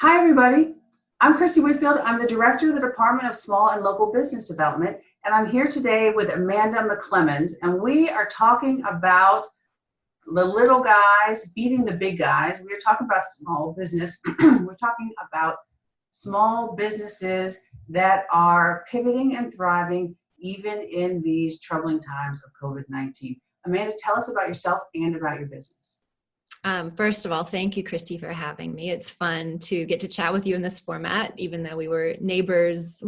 Hi, everybody. I'm Kristi Whitfield. I'm the Director of the Department of Small and Local Business Development, and I'm here today with Amanda McClements, and we are talking about the little guys beating the big guys. We're talking about small business. We're talking about small businesses that are pivoting and thriving even in these troubling times of COVID-19. Amanda, tell us about yourself and about your business. First of all, thank you, Kristi, for having me. It's fun to get to chat with you in this format, even though we were neighbors,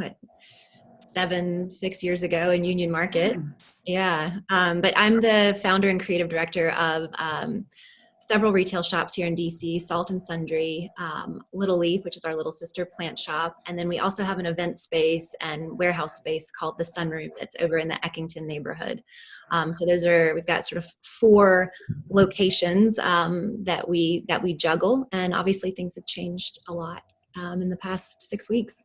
6 years ago in Union Market. Yeah. But I'm the founder and creative director of several retail shops here in DC, Salt and Sundry, Little Leaf, which is our little sister plant shop. And then we also have an event space and warehouse space called the Sundry that's over in the Eckington neighborhood. So we've got sort of 4 locations that we juggle, and obviously things have changed a lot in the past 6 weeks.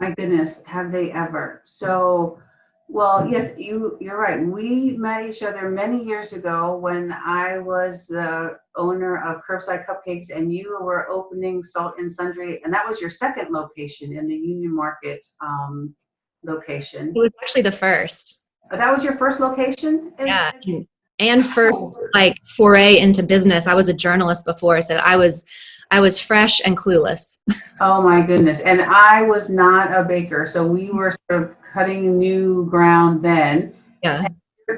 My goodness, have they ever? So, well, yes, you're right. We met each other many years ago when I was the owner of Curbside Cupcakes and you were opening Salt and Sundry, and that was your second location in the Union Market location. It was actually the first. That was your first location? Yeah, and first foray into business. I was a journalist before, so I was fresh and clueless. Oh my goodness. And I was not a baker, so we were sort of cutting new ground then. Yeah.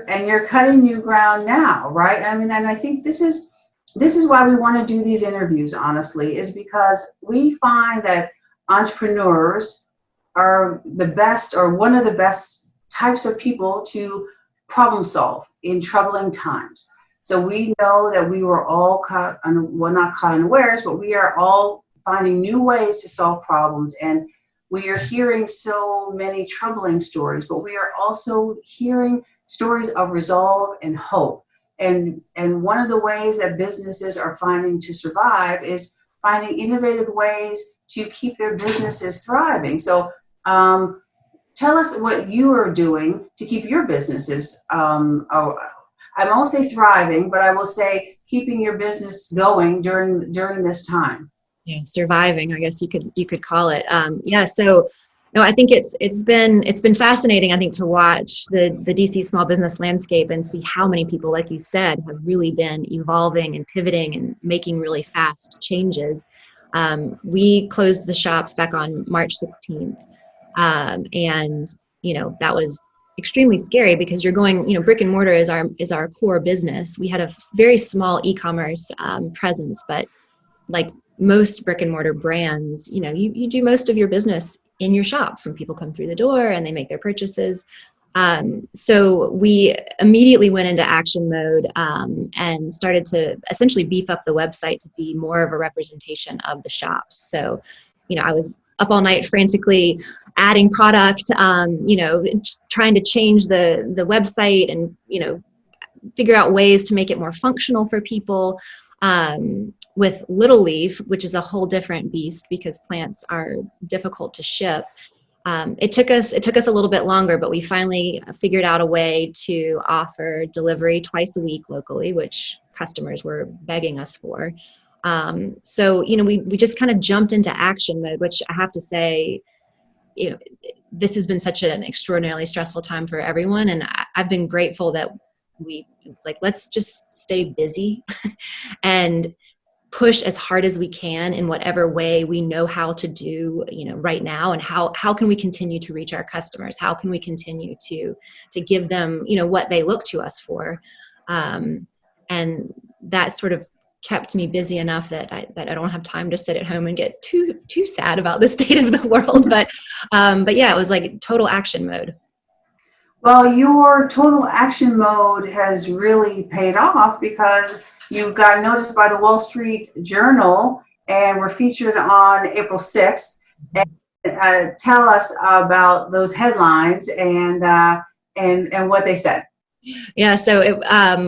And you're cutting new ground now, right? I mean, and I think this is why we want to do these interviews, honestly, is because we find that entrepreneurs are the best, or one of the best types of people to problem solve in troubling times. So we know that we were all not caught unawares, but we are all finding new ways to solve problems. And we are hearing so many troubling stories, but we are also hearing stories of resolve and hope. And one of the ways that businesses are finding to survive is finding innovative ways to keep their businesses thriving. So tell us what you are doing to keep your businesses, I won't say thriving, but I will say keeping your business going during this time. Yeah, surviving, I guess you could call it. So no, I think it's been fascinating, I think, to watch the DC small business landscape and see how many people, like you said, have really been evolving and pivoting and making really fast changes. We closed the shops back on March 16th. And that was extremely scary because you're going, brick and mortar is our core business. We had a very small e-commerce presence, but like most brick and mortar brands, you do most of your business in your shops when people come through the door and they make their purchases. So we immediately went into action mode and started to essentially beef up the website to be more of a representation of the shop. So, I was up all night frantically adding product, trying to change the website and, figure out ways to make it more functional for people. With Little Leaf, which is a whole different beast because plants are difficult to ship. It took us a little bit longer, but we finally figured out a way to offer delivery twice a week locally, which customers were begging us for. So, we just kind of jumped into action mode, which I have to say, this has been such an extraordinarily stressful time for everyone. And I've been grateful that it's like, let's just stay busy and push as hard as we can in whatever way we know how to do, right now. And how can we continue to reach our customers? How can we continue to give them, what they look to us for? And that sort of kept me busy enough that I don't have time to sit at home and get too sad about the state of the world. But yeah, it was like total action mode. Well, your total action mode has really paid off because you got noticed by the Wall Street Journal and were featured on April 6th. And tell us about those headlines and what they said. Yeah, so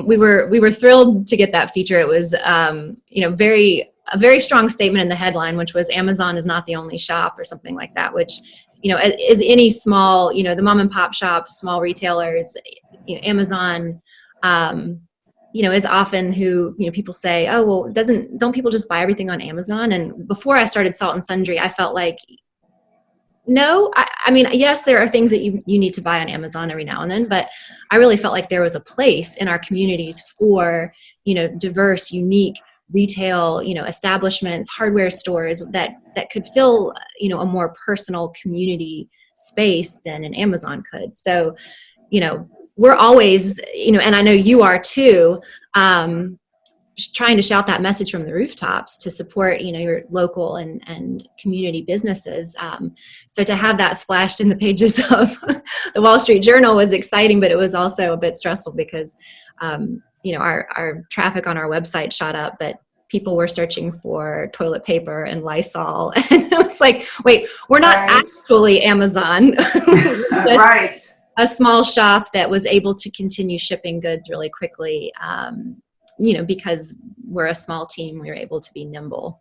we were thrilled to get that feature. It was a very strong statement in the headline, which was Amazon is not the only shop or something like that, which is any small, the mom and pop shops, small retailers, Amazon is often who, people say, oh, well, don't people just buy everything on Amazon? And before I started Salt and Sundry, I felt like, no, I mean, yes, there are things that you need to buy on Amazon every now and then, but I really felt like there was a place in our communities for, diverse, unique retail, establishments, hardware stores that could fill, a more personal community space than an Amazon could. So, we're always, and I know you are too, trying to shout that message from the rooftops to support, your local and community businesses. So to have that splashed in the pages of the Wall Street Journal was exciting, but it was also a bit stressful because, our traffic on our website shot up, but people were searching for toilet paper and Lysol. And it was like, wait, we're not actually Amazon. Right. A small shop that was able to continue shipping goods really quickly. Because we're a small team, we were able to be nimble.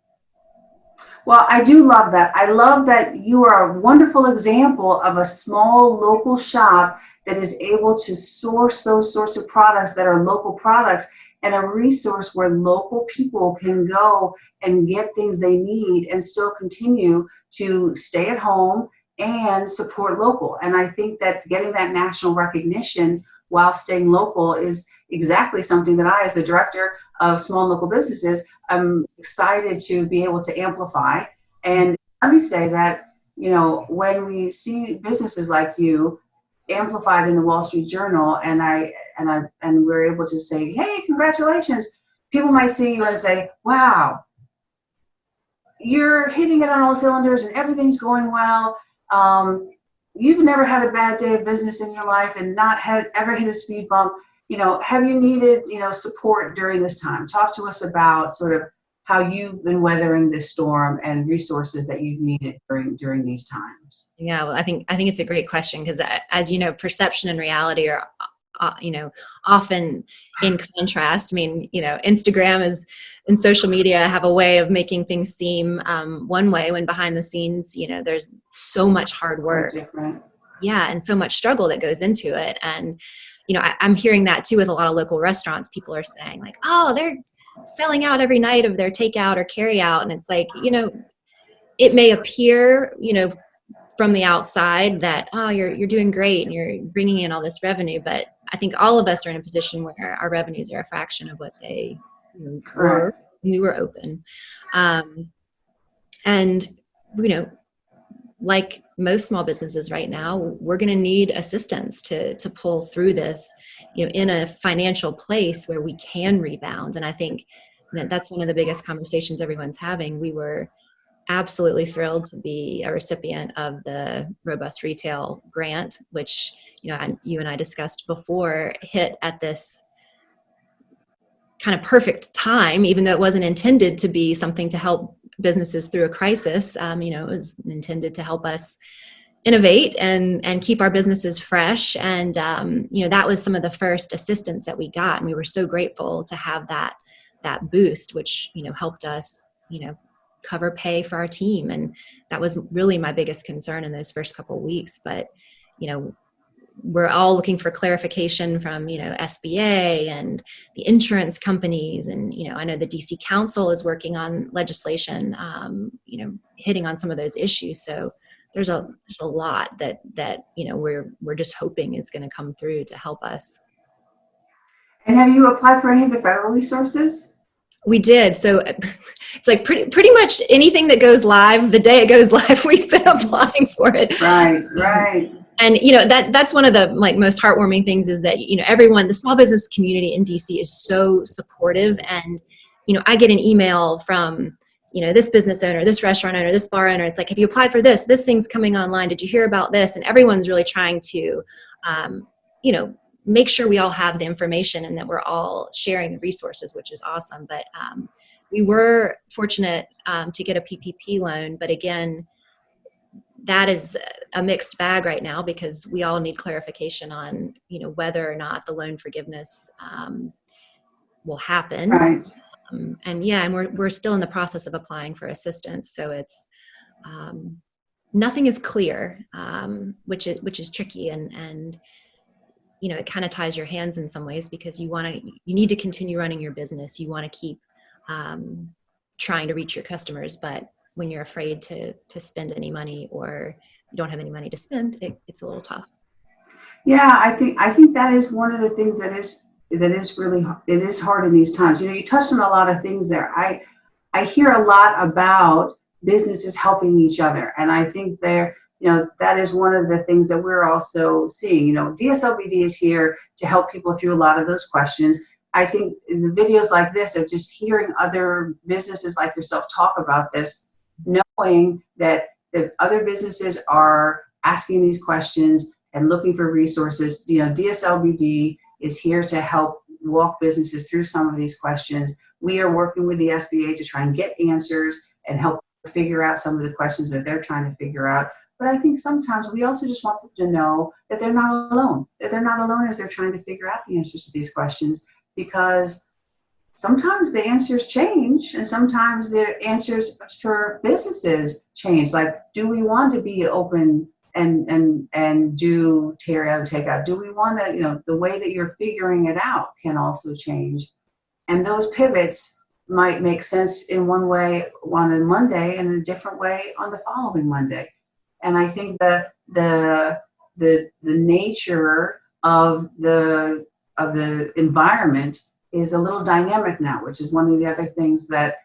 Well, I do love that. I love that you are a wonderful example of a small local shop that is able to source those sorts of products that are local products, and a resource where local people can go and get things they need and still continue to stay at home and support local. And I think that getting that national recognition while staying local is exactly something that I, as the director of small and local businesses, I'm excited to be able to amplify. And let me say that, when we see businesses like you amplified in the Wall Street Journal, and we're able to say, hey, congratulations, people might see you and say, wow, you're hitting it on all cylinders and everything's going well. You've never had a bad day of business in your life and not ever hit a speed bump. Have you needed, support during this time? Talk to us about sort of how you've been weathering this storm and resources that you've needed during these times. Yeah, well, I think it's a great question because, as you know, perception and reality are, often in contrast. I mean, Instagram and social media have a way of making things seem one way when behind the scenes, there's so much hard work. Yeah, and so much struggle that goes into it. And, I'm hearing that too with a lot of local restaurants. People are saying like, oh, they're selling out every night of their takeout or carry out. And it's like, it may appear, from the outside that, oh, you're doing great and you're bringing in all this revenue. But I think all of us are in a position where our revenues are a fraction of what they were when we were open. And, like most small businesses right now, we're going to need assistance to pull through this, in a financial place where we can rebound. And I think that's one of the biggest conversations everyone's having. We were absolutely thrilled to be a recipient of the Robust Retail Grant, which, you and I discussed before, hit at this kind of perfect time, even though it wasn't intended to be something to help businesses through a crisis. It was intended to help us innovate and keep our businesses fresh. And, that was some of the first assistance that we got. And we were so grateful to have that boost, which, helped us, cover pay for our team. And that was really my biggest concern in those first couple of weeks. But, we're all looking for clarification from, SBA and the insurance companies. And, I know the DC Council is working on legislation, hitting on some of those issues. So there's a lot that we're just hoping is going to come through to help us. And have you applied for any of the federal resources? We did. So it's like pretty much anything that goes live, the day it goes live, we've been applying for it. Right. And, that's one of the most heartwarming things is that, everyone, the small business community in DC is so supportive. And, I get an email from, this business owner, this restaurant owner, this bar owner. It's like, have you applied for this? This thing's coming online. Did you hear about this? And everyone's really trying to, make sure we all have the information and that we're all sharing the resources, which is awesome. But we were fortunate to get a PPP loan. But again, that is a mixed bag right now because we all need clarification on, whether or not the loan forgiveness will happen. Right. And we're still in the process of applying for assistance. So it's nothing is clear, which is tricky. And it kind of ties your hands in some ways, because you need to continue running your business. You want to keep trying to reach your customers, but when you're afraid to spend any money, or you don't have any money to spend, it's a little tough. Yeah, I think that is one of the things that is really, it is hard in these times. You touched on a lot of things there. I hear a lot about businesses helping each other, and I think that is one of the things that we're also seeing. DSLBD is here to help people through a lot of those questions. I think the videos like this, of just hearing other businesses like yourself talk about this, knowing that other businesses are asking these questions and looking for resources. DSLBD is here to help walk businesses through some of these questions. We are working with the SBA to try and get answers and help figure out some of the questions that they're trying to figure out. But I think sometimes we also just want them to know that they're not alone, as they're trying to figure out the answers to these questions, because sometimes the answers change, and sometimes the answers for businesses change. Like, do we want to be open and do tear out and take out? Do we want to, the way that you're figuring it out can also change. And those pivots might make sense in one way on a Monday and in a different way on the following Monday. And I think that the nature of the environment is a little dynamic now, which is one of the other things that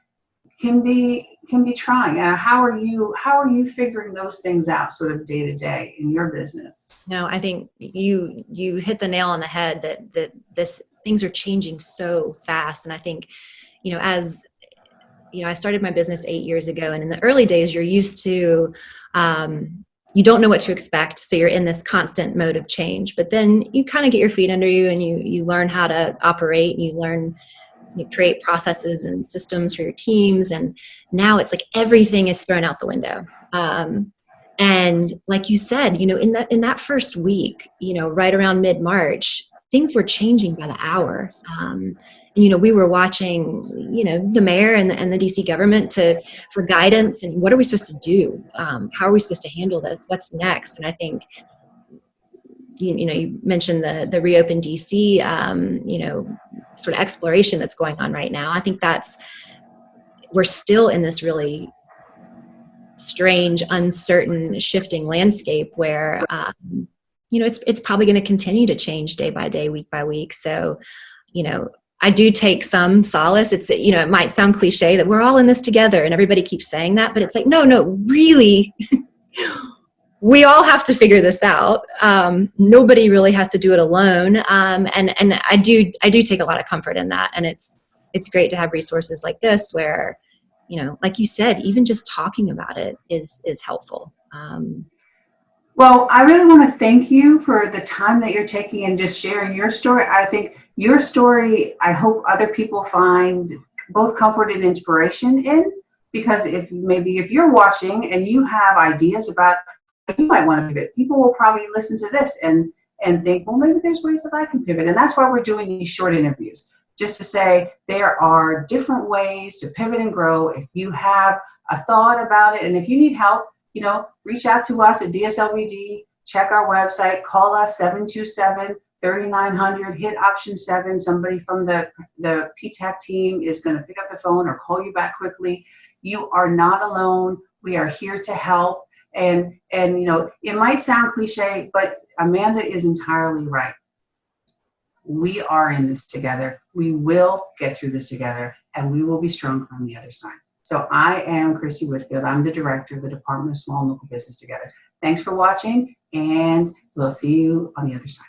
can be trying. How are you figuring those things out sort of day to day in your business? No, I think you hit the nail on the head that things are changing so fast. And I think, as I started my business 8 years ago, and in the early days, you're used to, you don't know what to expect. So you're in this constant mode of change, but then you kind of get your feet under you, and you learn how to operate. You create processes and systems for your teams. And now it's like everything is thrown out the window. And like you said, in that first week, right around mid-March, things were changing by the hour. And, we were watching, the mayor and the DC government for guidance, and what are we supposed to do? How are we supposed to handle this? What's next? And I think, you mentioned the Reopen DC, sort of exploration that's going on right now. I think we're still in this really strange, uncertain, shifting landscape where, it's probably going to continue to change day by day, week by week. So, I do take some solace. It's, it might sound cliche that we're all in this together, and everybody keeps saying that, but it's like, no, really, we all have to figure this out. Nobody really has to do it alone. And I do take a lot of comfort in that. And it's great to have resources like this where, like you said, even just talking about it is helpful. Well, I really want to thank you for the time that you're taking and just sharing your story. I think your story, I hope other people find both comfort and inspiration in, because if you're watching and you have ideas about, you might want to pivot, people will probably listen to this and think, well, maybe there's ways that I can pivot. And that's why we're doing these short interviews, just to say there are different ways to pivot and grow. If you have a thought about it, and if you need help, reach out to us at DSLBD, check our website, call us 727-3900, hit option 7. Somebody from the PTAC team is going to pick up the phone or call you back quickly. You are not alone. We are here to help. And it might sound cliche, but Amanda is entirely right. We are in this together. We will get through this together, and we will be strong on the other side. So I am Kristi Whitfield. I'm the director of the Department of Small and Local Business Together. Thanks for watching, and we'll see you on the other side.